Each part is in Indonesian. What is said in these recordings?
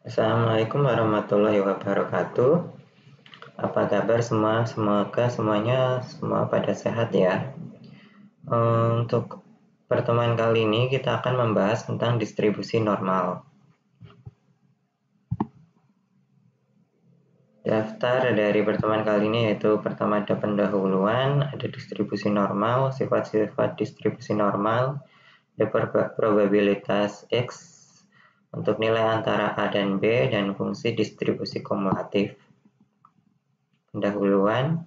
Assalamualaikum warahmatullahi wabarakatuh. Apa kabar semua? Semoga semua pada sehat ya. Untuk pertemuan kali ini kita akan membahas tentang distribusi normal. Daftar dari pertemuan kali ini yaitu pertama ada pendahuluan, ada distribusi normal, sifat-sifat distribusi normal, ada probabilitas X untuk nilai antara A dan B, dan fungsi distribusi kumulatif. Pendahuluan.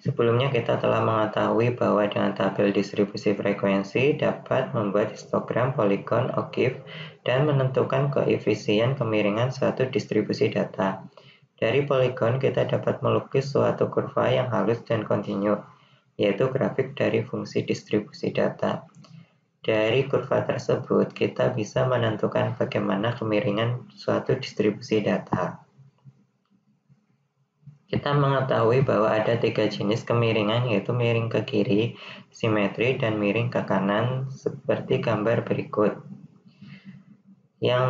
Sebelumnya kita telah mengetahui bahwa dengan tabel distribusi frekuensi dapat membuat histogram poligon O'Keeffe dan menentukan koefisien kemiringan suatu distribusi data. Dari poligon kita dapat melukis suatu kurva yang halus dan kontinu, yaitu grafik dari fungsi distribusi data. Dari kurva tersebut kita bisa menentukan bagaimana kemiringan suatu distribusi data. Kita mengetahui bahwa ada 3 jenis kemiringan, yaitu miring ke kiri, simetri, dan miring ke kanan, seperti gambar berikut. Yang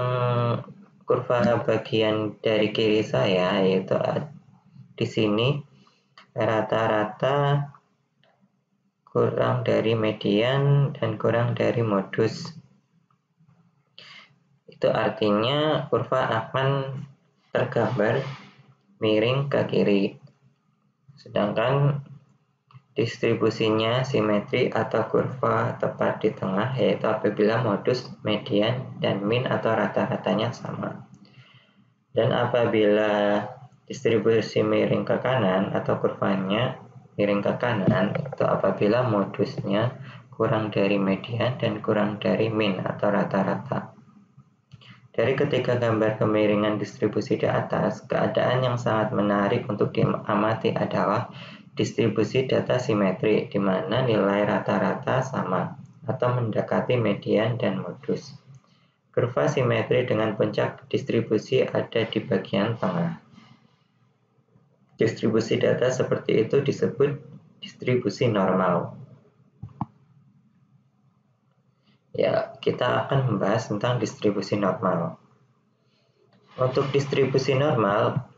kurva bagian dari kiri saya, yaitu di sini rata-rata kurang dari median dan kurang dari modus. Itu artinya kurva akan tergambar miring ke kiri. Sedangkan distribusinya simetri atau kurva tepat di tengah, yaitu apabila modus, median, dan min atau rata-ratanya sama. Dan apabila distribusi miring ke kanan atau kurvanya miring ke kanan, itu apabila modusnya kurang dari median dan kurang dari min atau rata-rata. Dari ketiga gambar kemiringan distribusi di atas, keadaan yang sangat menarik untuk diamati adalah distribusi data simetri, di mana nilai rata-rata sama atau mendekati median dan modus. Kurva simetri dengan puncak distribusi ada di bagian tengah. Distribusi data seperti itu disebut distribusi normal. Ya, kita akan membahas tentang distribusi normal. Untuk distribusi normal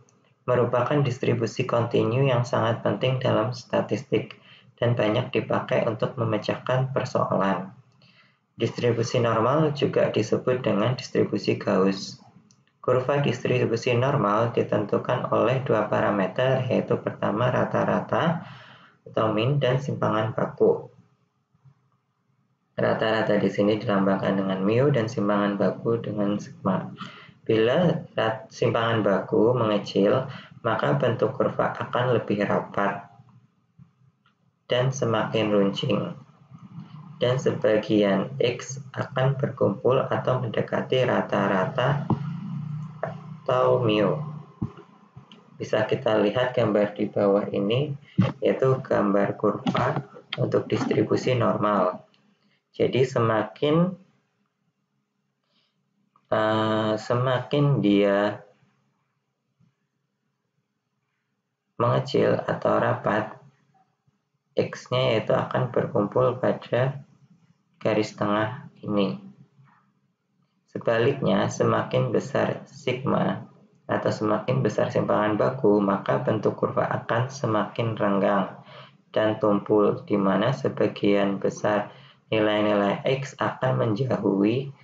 merupakan distribusi kontinu yang sangat penting dalam statistik dan banyak dipakai untuk memecahkan persoalan. Distribusi normal juga disebut dengan distribusi Gauss. Kurva distribusi normal ditentukan oleh dua parameter, yaitu pertama rata-rata atau min dan simpangan baku. Rata-rata di sini dilambangkan dengan mu dan simpangan baku dengan sigma. Bila simpangan baku mengecil, maka bentuk kurva akan lebih rapat dan semakin runcing, dan sebagian X akan berkumpul atau mendekati rata-rata atau mu. Bisa kita lihat gambar di bawah ini, yaitu gambar kurva untuk distribusi normal. Jadi semakin dia mengecil atau rapat, X-nya yaitu akan berkumpul pada garis tengah ini. Sebaliknya, semakin besar sigma atau semakin besar simpangan baku, maka bentuk kurva akan semakin renggang dan tumpul, di mana sebagian besar nilai-nilai X akan menjauhi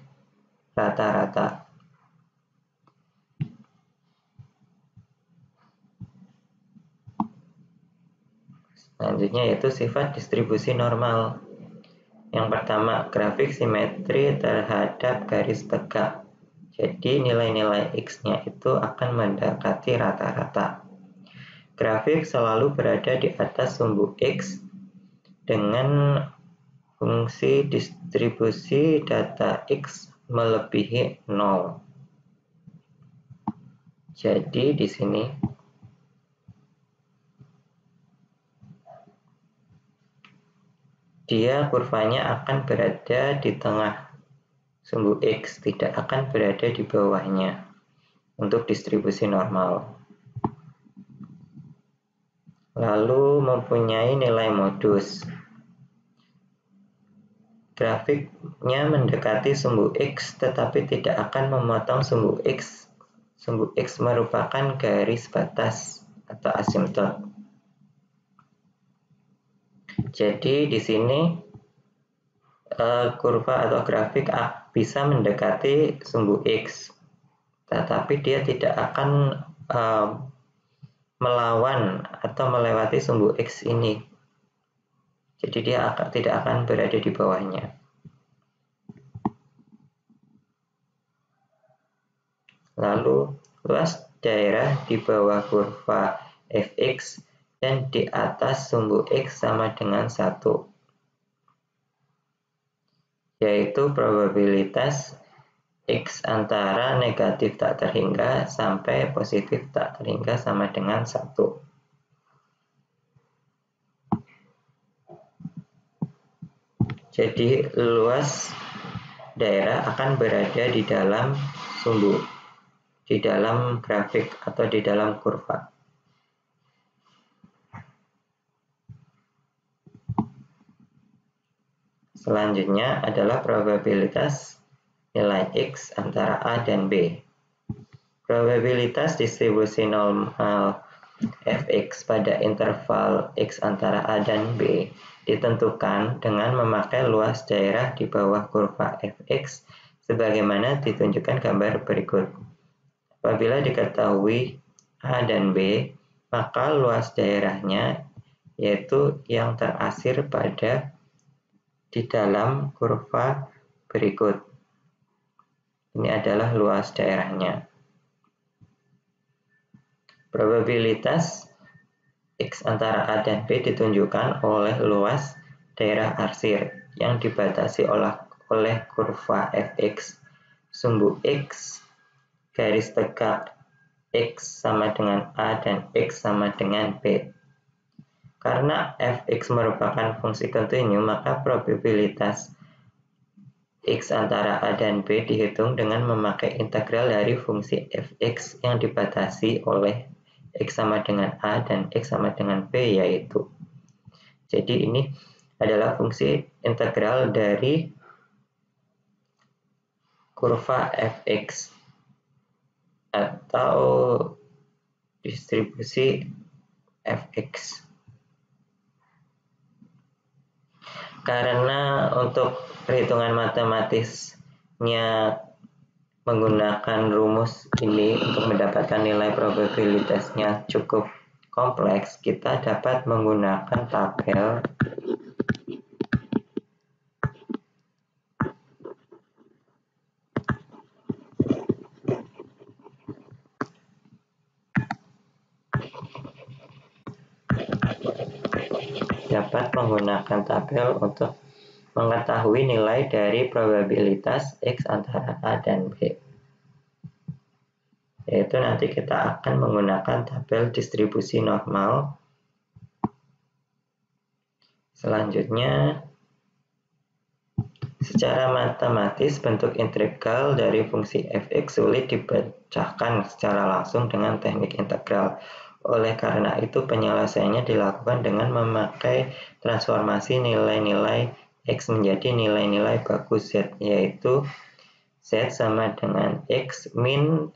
rata-rata. Selanjutnya yaitu sifat distribusi normal. Yang pertama, grafik simetri terhadap garis tegak. Jadi nilai-nilai X-nya itu akan mendekati rata-rata. Grafik selalu berada di atas sumbu X dengan fungsi distribusi data X melebihi 0. Jadi di sini dia kurvanya akan berada di tengah sumbu X, tidak akan berada di bawahnya untuk distribusi normal. Lalu mempunyai nilai modus. grafiknya mendekati sumbu X tetapi tidak akan memotong sumbu X. Sumbu X merupakan garis batas atau asimtot. Jadi di sini kurva atau grafik bisa mendekati sumbu X, tetapi dia tidak akan melawan atau melewati sumbu X ini. Jadi dia tidak akan berada di bawahnya. Lalu luas daerah di bawah kurva fx dan di atas sumbu X sama dengan 1, yaitu probabilitas X antara negatif tak terhingga sampai positif tak terhingga sama dengan 1. Jadi luas daerah akan berada di dalam sumbu, di dalam grafik atau di dalam kurva. Selanjutnya adalah probabilitas nilai X antara A dan B. Probabilitas distribusi normal fx pada interval X antara A dan B ditentukan dengan memakai luas daerah di bawah kurva fx sebagaimana ditunjukkan gambar berikut. Apabila diketahui A dan B, maka luas daerahnya yaitu yang terasir pada di dalam kurva berikut. Ini adalah luas daerahnya. Probabilitas X antara A dan B ditunjukkan oleh luas daerah arsir yang dibatasi oleh kurva fx, sumbu X, garis tegak X sama dengan A dan X sama dengan B. Karena fx merupakan fungsi kontinu, maka probabilitas X antara A dan B dihitung dengan memakai integral dari fungsi fx yang dibatasi oleh X sama dengan A dan X sama dengan B, yaitu. Jadi ini adalah fungsi integral dari kurva fx atau distribusi fx. Karena untuk perhitungan matematisnya menggunakan rumus ini untuk mendapatkan nilai probabilitasnya cukup kompleks, kita dapat menggunakan tabel untuk mengetahui nilai dari probabilitas X antara A dan B. Yaitu nanti kita akan menggunakan tabel distribusi normal. Selanjutnya, secara matematis bentuk integral dari fungsi fx sulit dibacakan secara langsung dengan teknik integral. Oleh karena itu, penyelesaiannya dilakukan dengan memakai transformasi nilai-nilai X menjadi nilai-nilai baku Z, yaitu Z sama dengan X min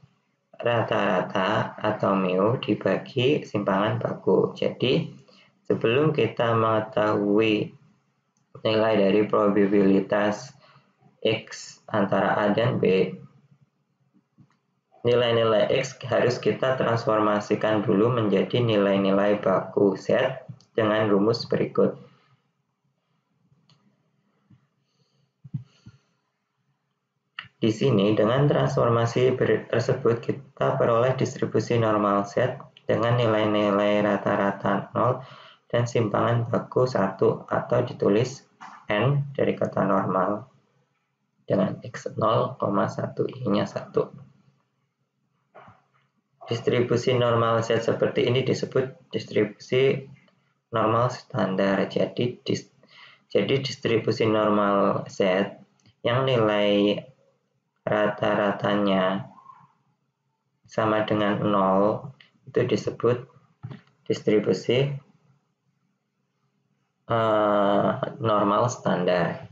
rata-rata atau mu dibagi simpangan baku. Jadi, sebelum kita mengetahui nilai dari probabilitas X antara A dan B, nilai-nilai X harus kita transformasikan dulu menjadi nilai-nilai baku Z dengan rumus berikut. Di sini, dengan transformasi tersebut, kita peroleh distribusi normal Z dengan nilai-nilai rata-rata 0 dan simpangan baku 1, atau ditulis N dari kata normal dengan X 0,1, I-nya 1. Distribusi normal Z seperti ini disebut distribusi normal standar. Jadi distribusi normal Z yang nilai rata-ratanya sama dengan 0 itu disebut distribusi normal standar.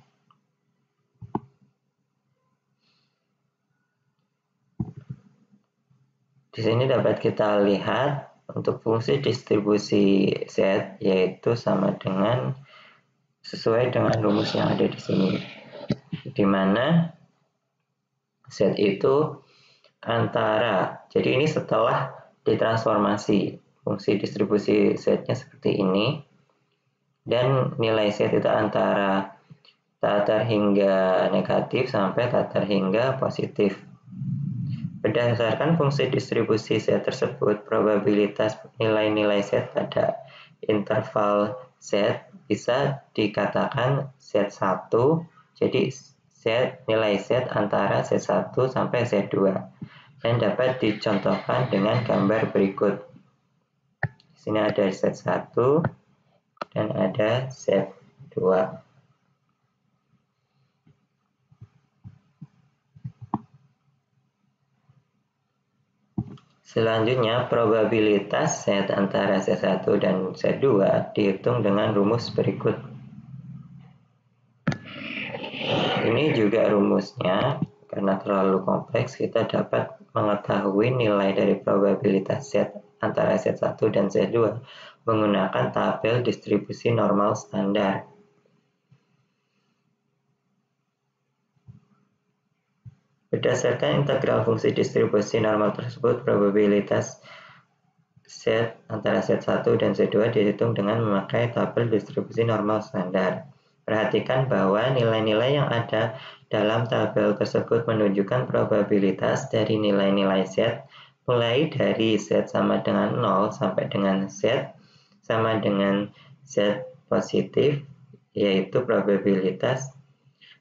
Di sini dapat kita lihat untuk fungsi distribusi Z yaitu sama dengan sesuai dengan rumus yang ada di sini, di mana Z itu antara, jadi ini setelah ditransformasi fungsi distribusi Z-nya seperti ini, dan nilai Z itu antara datar hingga negatif sampai datar hingga positif. Berdasarkan fungsi distribusi Z tersebut, probabilitas nilai-nilai Z pada interval Z bisa dikatakan Z1, jadi nilai Z antara Z1 sampai Z2, dan dapat dicontohkan dengan gambar berikut. Di sini ada Z1 dan ada Z2. Selanjutnya, probabilitas Z antara Z1 dan Z2 dihitung dengan rumus berikut. Ini juga rumusnya, karena terlalu kompleks, kita dapat mengetahui nilai dari probabilitas Z antara Z1 dan Z2 menggunakan tabel distribusi normal standar. Berdasarkan integral fungsi distribusi normal tersebut, probabilitas Z antara Z1 dan Z2 dihitung dengan memakai tabel distribusi normal standar. Perhatikan bahwa nilai-nilai yang ada dalam tabel tersebut menunjukkan probabilitas dari nilai-nilai Z mulai dari Z sama dengan 0 sampai dengan Z sama dengan Z positif, yaitu probabilitas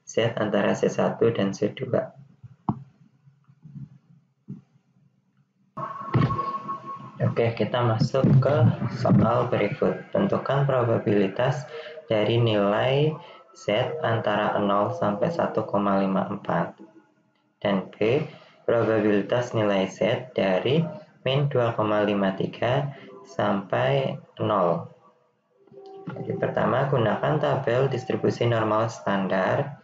Z antara Z1 dan Z2. Oke, kita masuk ke soal berikut. Tentukan probabilitas dari nilai Z antara 0 sampai 1,54 dan B, probabilitas nilai Z dari min 2,53 sampai 0. Jadi pertama, gunakan tabel distribusi normal standar.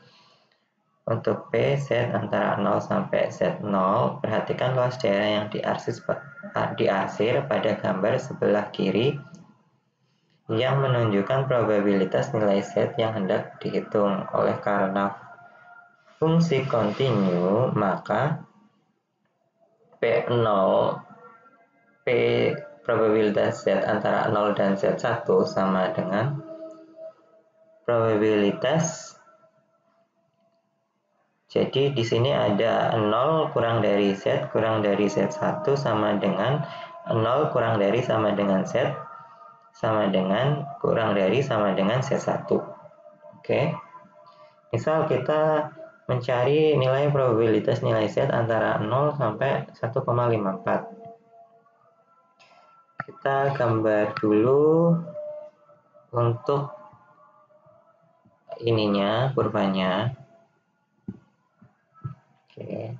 Untuk P, Z antara 0 sampai Z0, perhatikan luas daerah yang diarsir pada gambar sebelah kiri yang menunjukkan probabilitas nilai Z yang hendak dihitung. Oleh karena fungsi kontinu, maka P0, P probabilitas Z antara 0 dan Z1 sama dengan probabilitas. Jadi di sini ada 0 kurang dari Z kurang dari Z1 sama dengan 0 kurang dari sama dengan Z sama dengan kurang dari sama dengan Z1. Oke. Misal kita mencari nilai probabilitas nilai Z antara 0 sampai 1,54. Kita gambar dulu untuk ininya, kurvanya. Oke.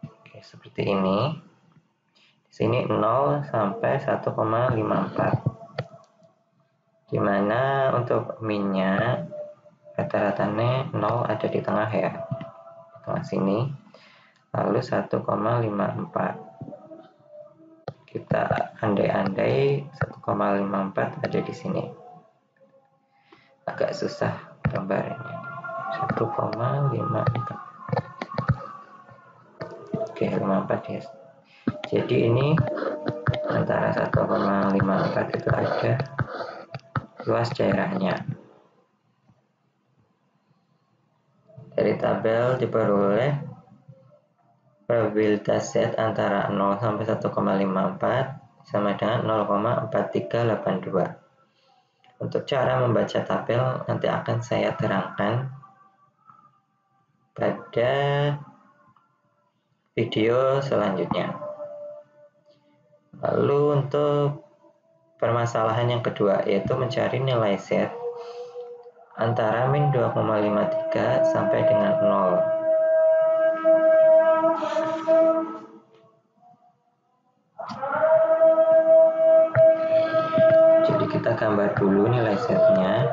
Oke, seperti ini. Di sini 0 sampai 1,54. Di mana untuk minnya rata-ratanya 0 ada di tengah ya. Di tengah sini. Lalu 1,54. Kita andai-andai 1,54 ada di sini. Agak susah gambarnya. 1,54. Oke, 54 ya. Jadi ini antara 1,54 itu ada luas daerahnya. Dari tabel diperoleh probabilitas Z antara 0 sampai 1,54 sama dengan 0,4382. Untuk cara membaca tabel nanti akan saya terangkan pada video selanjutnya. Lalu untuk permasalahan yang kedua yaitu mencari nilai Z antara min 2,53 sampai dengan 0. Jadi kita gambar dulu nilai setnya.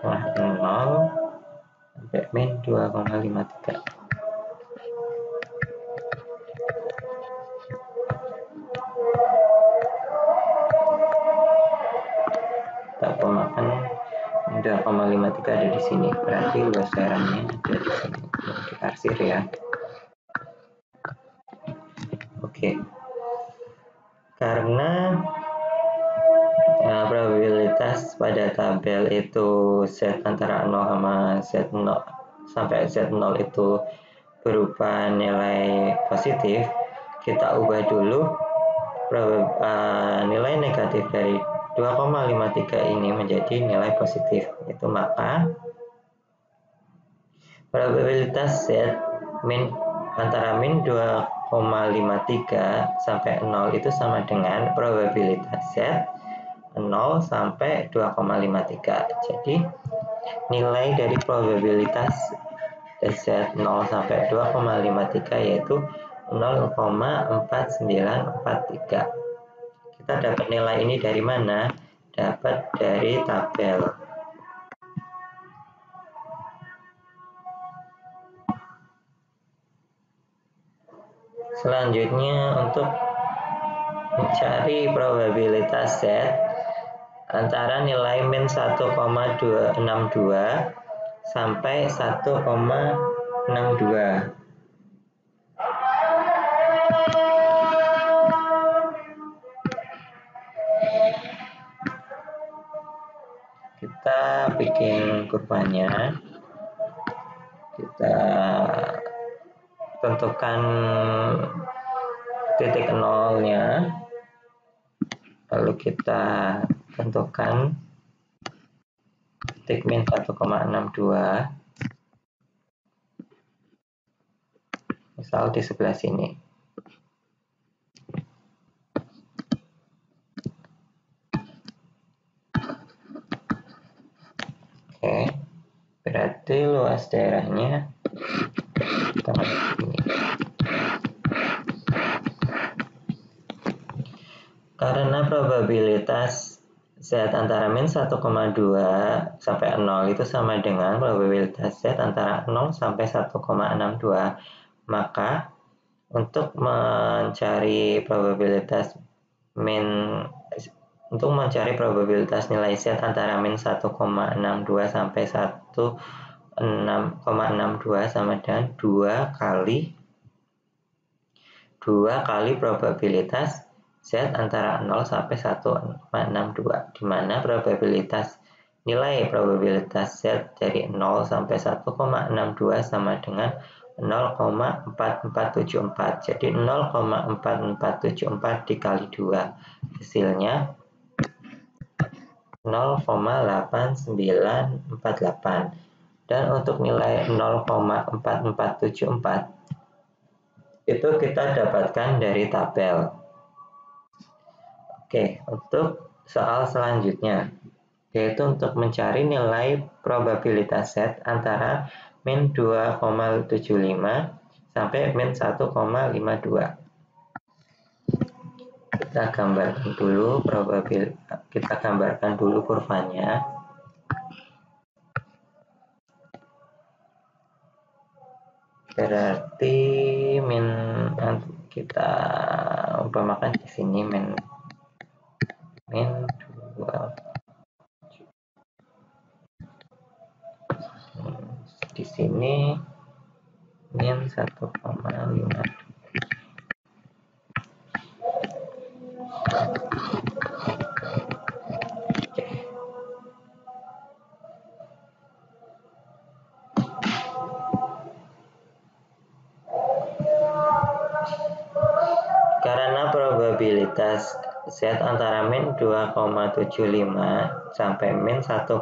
Nah, 0 sampai min 2,53. Tak pemakan 2,53 ada di sini, berarti luas daerahnya ada di sini, ditaksir ya. Oke, karena probabilitas pada tabel itu Z antara 0 sama Z0 sampai Z0 itu berupa nilai positif, kita ubah dulu nilai negatif dari 2,53 ini menjadi nilai positif. Itu maka probabilitas Z antara min 2,53 sampai 0 itu sama dengan probabilitas Z 0 sampai 2,53. Jadi nilai dari probabilitas Z 0 sampai 2,53 yaitu 0,4943. Kita dapat nilai ini dari mana? Dapat dari tabel. Selanjutnya untuk mencari probabilitas Z antara nilai min 1,262 sampai 1,62. Kita bikin kurvanya. Kita tentukan titik nolnya, lalu kita tentukan titik min 1,62, misal di sebelah sini. Oke, berarti luas daerahnya ini. Karena probabilitas Z antara min 1,2 sampai 0 itu sama dengan probabilitas Z antara 0 sampai 1,62, maka untuk mencari probabilitas nilai Z antara min 1,62 sampai 1,62 sama dengan 2 kali probabilitas Z antara 0 sampai 1,62, di mana nilai probabilitas Z dari 0 sampai 1,62 sama dengan 0,4474. Jadi 0,4474 dikali 2 hasilnya 0,8948. Dan untuk nilai 0,4474 itu kita dapatkan dari tabel. Oke, untuk soal selanjutnya, yaitu untuk mencari nilai probabilitas Z antara min 2,75 sampai min 1,52. Kita gambarkan dulu kurvanya. Berarti kita umpamakan di sini min 2, di sini min 1,5. Karena probabilitas Z antara min 2,75 sampai min 1,52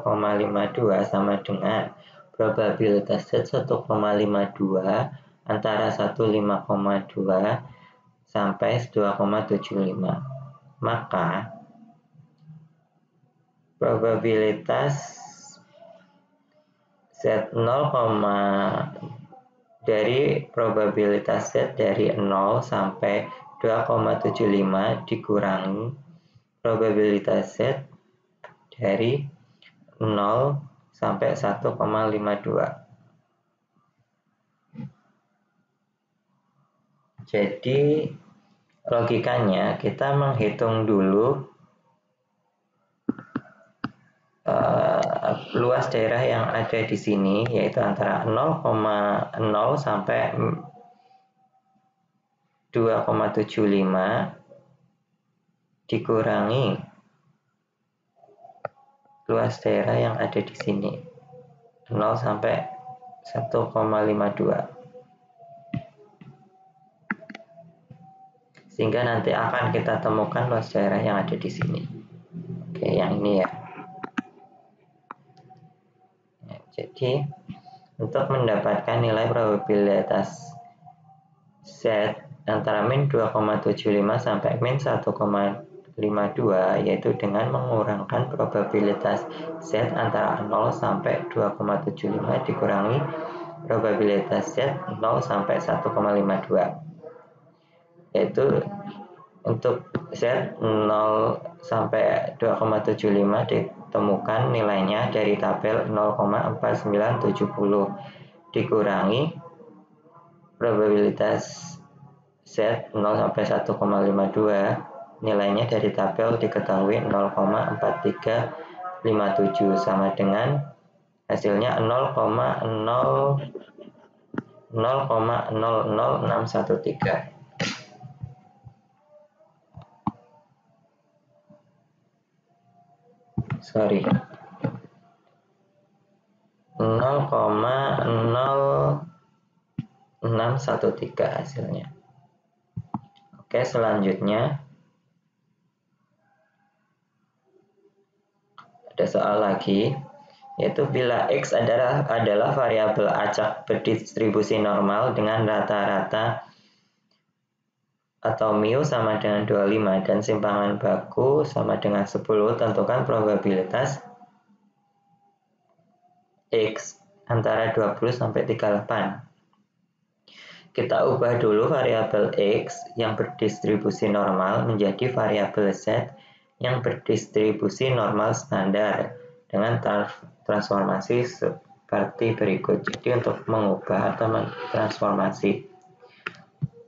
sama dengan probabilitas Z 1,52 antara 15,2 sampai 2,75. Maka probabilitas Z 0, dari probabilitas Z dari 0 sampai 2,75 dikurangi probabilitas Z dari 0 sampai 1,52. Jadi logikanya kita menghitung dulu luas daerah yang ada di sini, yaitu antara 0,0 sampai 2,75 dikurangi luas daerah yang ada di sini, 0 sampai 1,52. Sehingga nanti akan kita temukan luas daerah yang ada di sini. Oke, yang ini ya. Jadi untuk mendapatkan nilai probabilitas Z antara min 2,75 sampai min 1,52, yaitu dengan mengurangkan probabilitas Z antara 0 sampai 2,75 dikurangi probabilitas Z 0 sampai 1,52, yaitu untuk Z 0 sampai 2,75 ditemukan nilainya dari tabel 0,4970 dikurangi probabilitas Z 0 sampai 1,52, nilainya dari tabel diketahui 0,4357 sama dengan hasilnya 0,00613. Sorry, 0,0613 hasilnya. Oke, selanjutnya ada soal lagi, yaitu bila X adalah variabel acak berdistribusi normal dengan rata-rata atau mu sama dengan 25 dan simpangan baku sama dengan 10, tentukan probabilitas X antara 20 sampai 38. Kita ubah dulu variabel X yang berdistribusi normal menjadi variabel Z yang berdistribusi normal standar dengan transformasi seperti berikut. Jadi untuk mengubah atau mentransformasi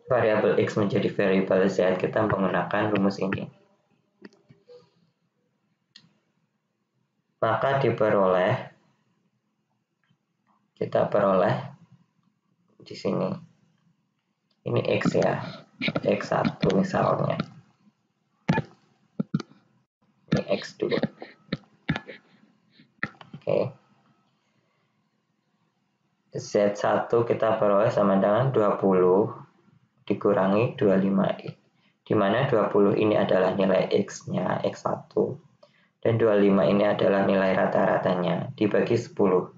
variabel X menjadi variabel Z, kita menggunakan rumus ini. Maka kita peroleh di sini. Ini X ya, X1 misalnya. Ini X2. Oke. Z1 kita peroleh sama dengan 20 dikurangi 25, di mana 20 ini adalah nilai X-nya, X1, dan 25 ini adalah nilai rata-ratanya, dibagi 10. 10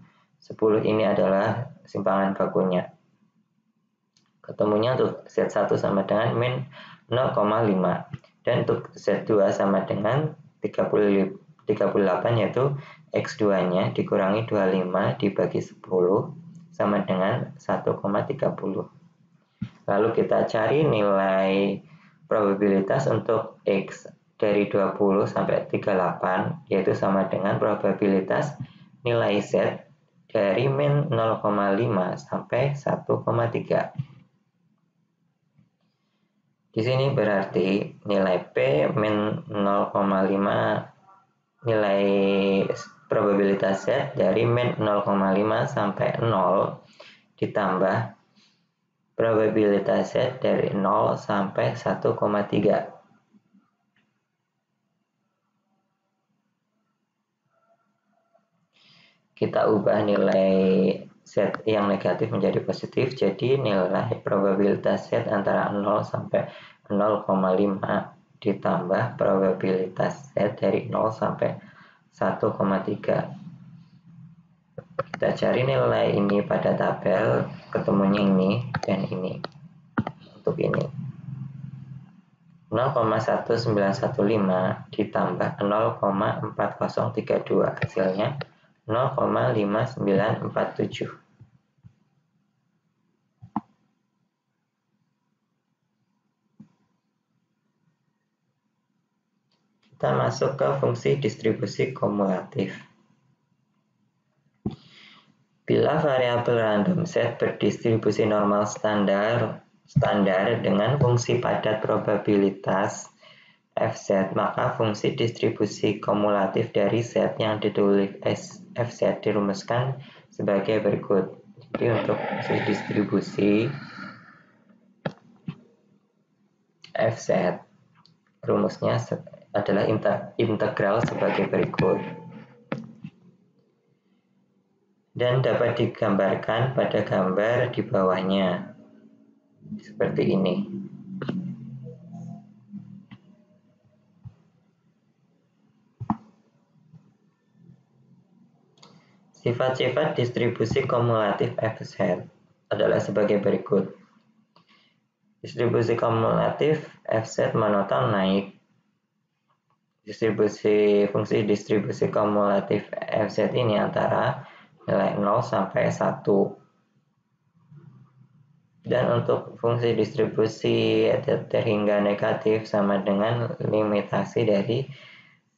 ini adalah simpangan bakunya. Ketemunya untuk Z1 sama dengan min 0,5, dan untuk Z2 sama dengan 38, yaitu X2-nya dikurangi 25 dibagi 10 sama dengan 1,30. Lalu kita cari nilai probabilitas untuk X dari 20 sampai 38, yaitu sama dengan probabilitas nilai Z dari min 0,5 sampai 1,3. Di sini berarti nilai P min 0,5, nilai probabilitas Z dari min 0,5 sampai 0 ditambah probabilitas Z dari 0 sampai 1,3. Kita ubah nilai Z yang negatif menjadi positif, jadi nilai probabilitas Z antara 0 sampai 0,5 ditambah probabilitas Z dari 0 sampai 1,3. Kita cari nilai ini pada tabel, ketemunya ini dan ini. Untuk ini 0,1915 ditambah 0,4032, hasilnya 0,5947. Kita masuk ke fungsi distribusi kumulatif. Bila variabel random set berdistribusi normal standar dengan fungsi padat probabilitas Fz, maka fungsi distribusi kumulatif dari set yang ditulis Fz dirumuskan sebagai berikut. Jadi untuk fungsi distribusi Fz, rumusnya adalah integral sebagai berikut. Dan dapat digambarkan pada gambar di bawahnya. Seperti ini. Sifat-sifat distribusi kumulatif Fz adalah sebagai berikut. Distribusi kumulatif Fz monoton naik. Fungsi distribusi kumulatif Fz ini antara nilai 0 sampai 1. Dan untuk fungsi distribusi terhingga negatif sama dengan limitasi dari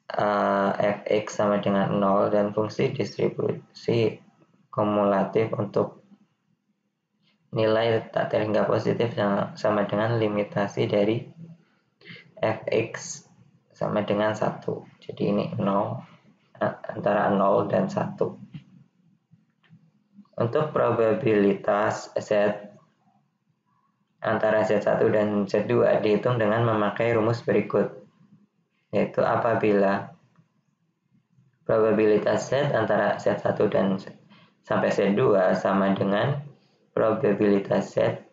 fx sama dengan 0, dan fungsi distribusi kumulatif untuk nilai tak terhingga positif sama dengan limitasi dari fx sama dengan 1. Jadi ini 0, antara 0 dan 1. Untuk probabilitas Z antara Z1 dan Z2 dihitung dengan memakai rumus berikut, yaitu apabila probabilitas Z antara Z1 dan sampai Z2 sama dengan probabilitas Z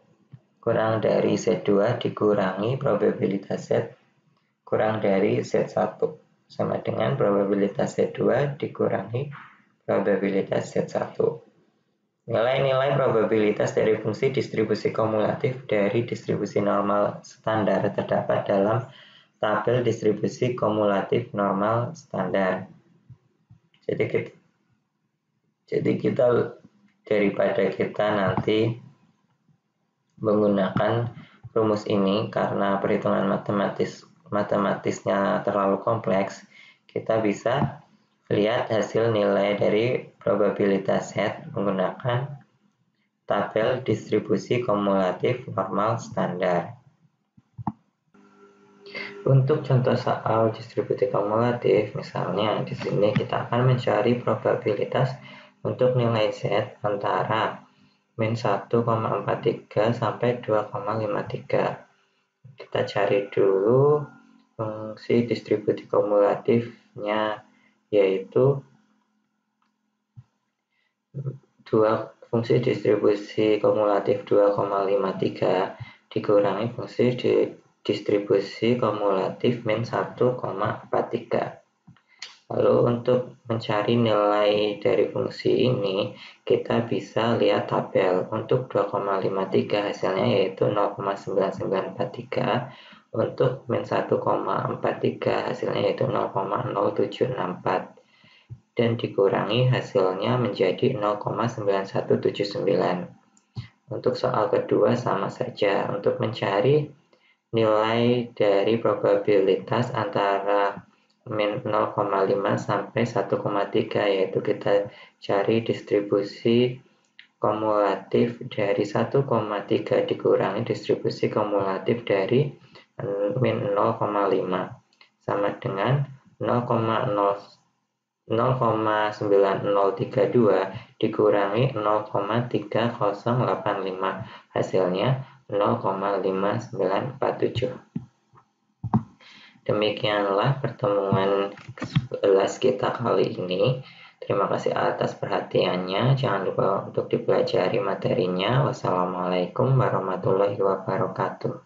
kurang dari Z2 dikurangi probabilitas Z kurang dari Z1 sama dengan probabilitas Z2 dikurangi probabilitas Z1. Nilai-nilai probabilitas dari fungsi distribusi kumulatif dari distribusi normal standar terdapat dalam tabel distribusi kumulatif normal standar. Jadi kita daripada kita nanti menggunakan rumus ini karena perhitungan matematisnya terlalu kompleks, kita bisa lihat hasil nilai dari probabilitas Z menggunakan tabel distribusi kumulatif normal standar. Untuk contoh soal distribusi kumulatif, misalnya di sini kita akan mencari probabilitas untuk nilai Z antara min 1,43 sampai 2,53. Kita cari dulu fungsi distribusi kumulatifnya, yaitu fungsi distribusi kumulatif 2,53 dikurangi fungsi distribusi kumulatif min 1,43. Lalu untuk mencari nilai dari fungsi ini, kita bisa lihat tabel. Untuk 2,53 hasilnya yaitu 0,9943. Untuk min 1,43 hasilnya yaitu 0,0764. Dan dikurangi hasilnya menjadi 0,9179. Untuk soal kedua sama saja. Untuk mencari nilai dari probabilitas antara min 0,5 sampai 1,3, yaitu kita cari distribusi kumulatif dari 1,3 dikurangi distribusi kumulatif dari min 0,5 sama dengan 0,9032 dikurangi 0,3085, hasilnya 0,5947. Demikianlah pertemuan 11 kita kali ini. Terima kasih atas perhatiannya. Jangan lupa untuk dipelajari materinya. Wassalamualaikum warahmatullahi wabarakatuh.